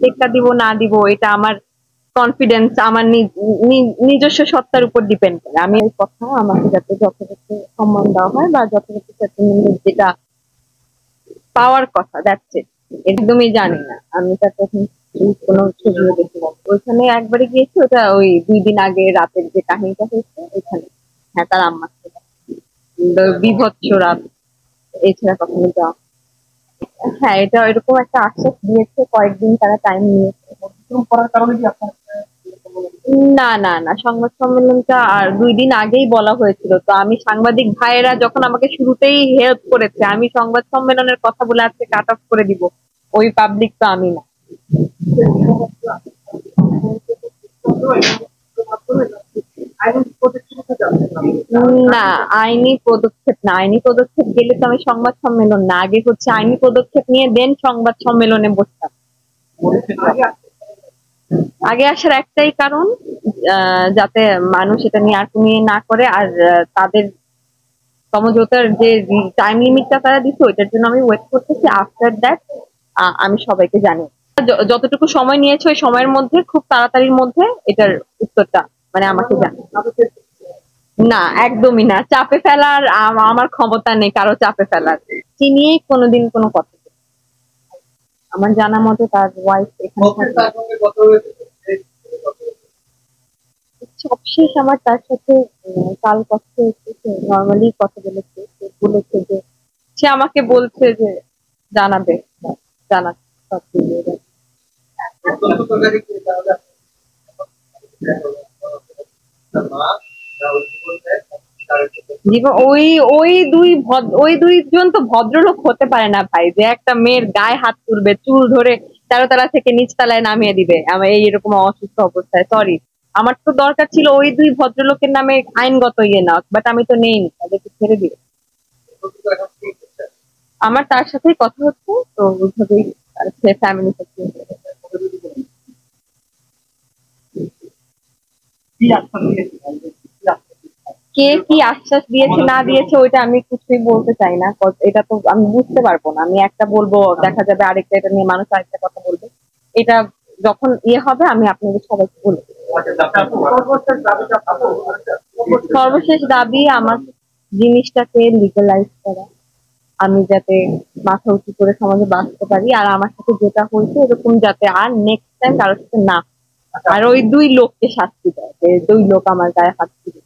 টেক্কা দিব না দিব এটা আমার কনফিডেন্স, আমার নিজস্ব সত্তার উপর ডিপেন্ড করে। আমি এই কথা আমাকে যাতে যথাযথ সম্মান দেওয়া হয় বা যথাযথ সেটেলমেন্ট যেটা পাওয়ার কথা, দ্যাটস ইট। একদমই জানি না, আমি তার তখন কোনো ছবিও দেখি না। ওইখানে একবারে গিয়েছি, ওটা ওই 2 দিন আগে রাতের যে কাহিনীটা হয়েছে ওইখানে। হ্যাঁ, তার আম্মা ছিল। বিভৎস রাত, এছাড়া কখনো যাওয়া। হ্যাঁ, এটা এরকম একটা আশ্বাস দিয়েছে, কয়েকদিন তারা টাইম নিয়েছে। করার কারণে কি আপনার না না না, সংবাদ সম্মেলনটা আর 2 দিন আগেই বলা হয়েছিল। তো আমি সাংবাদিক ভাইয়েরা যখন আমাকে শুরুতেই হেল্প করেছে, আমি সংবাদ সম্মেলনের কথা বলে আজকে কাট অফ করে দিব, ওই পাবলিক তো আমি না। না, আইনি পদক্ষেপ না, আইনি পদক্ষেপ গেলে তো আমি সংবাদ সম্মেলন না, আগে হচ্ছে আইনি পদক্ষেপ নিয়ে দেন সংবাদ সম্মেলনে বসতাম। আগে আসার একটাই কারণ, যাতে মানুষ এটা নিয়ে আর নিয়ে না করে, আর তাদের সমঝোতার যে টাইম লিমিটটা তারা দিচ্ছে ওইটার জন্য আমি ওয়েট করতেছি। আফটার দ্যাট আমি সবাইকে জানি যতটুকু সময় নিয়েছে ওই সময়ের মধ্যে খুব তাড়াতাড়ির মধ্যে এটার উত্তরটা মানে আমাকে জানি। না, একদমই না, চাপে ফেলার আমার ক্ষমতা নেই কারো চাপে ফেলার। চিনিয়েই কোনোদিন কোনো কথা বলিনি। আমার জানা মতে তার ওয়াইফ এখানে থাকে। সবশেষ আমার তার সাথে কাল কথা হয়েছে, নর্মালি কথা বলেছে। সে বলেছে যে সে আমাকে বলছে যে জানাবে, জানাচ্ছে সব দিয়ে দেবে। ওই ওই দুইজন তো ভদ্রলোক হতে পারে না ভাই, যে একটা মেয়ের গায়ে হাত তুলবে, চুল ধরে 13 তলা থেকে নিচ তলায় নামিয়ে দিবে আমার এইরকম অসুস্থ অবস্থায়। সরি, আমার তো দরকার ছিল ওই দুই ভদ্রলোকের নামে আইনগত ইয়ে না, বাট আমি তো নেইনি, তাদেরকে ছেড়ে দিই। আমার তার সাথেই কথা হচ্ছে, তো ওইভাবেই ফ্যামিলির সাথে। কে কি আশ্বাস দিয়েছে না দিয়েছে ওইটা আমি কিছুই বলতে চাই না, এটা তো আমি বুঝতে পারবো না। আমি একটা বলবো, দেখা যাবে আরেকটা, এটা নিয়ে মানুষ আরেকটা কথা বলবে। এটা যখন ইয়ে হবে আমি আপনাদের সবাইকে বলবো। সর্বশেষ দাবি আমার জিনিসটাকে লিগালাইজ করা, আমি যাতে মাথা উঁচু করে সমাজে বাঁচতে পারি, আর আমার সাথে যেটা হয়েছে এরকম যাতে আর নেক্সট টাইম কারোর সাথে না, আর ওই দুই লোককে শাস্তি দেয়, যে দুই লোক আমার গায়ে হাত তুলে।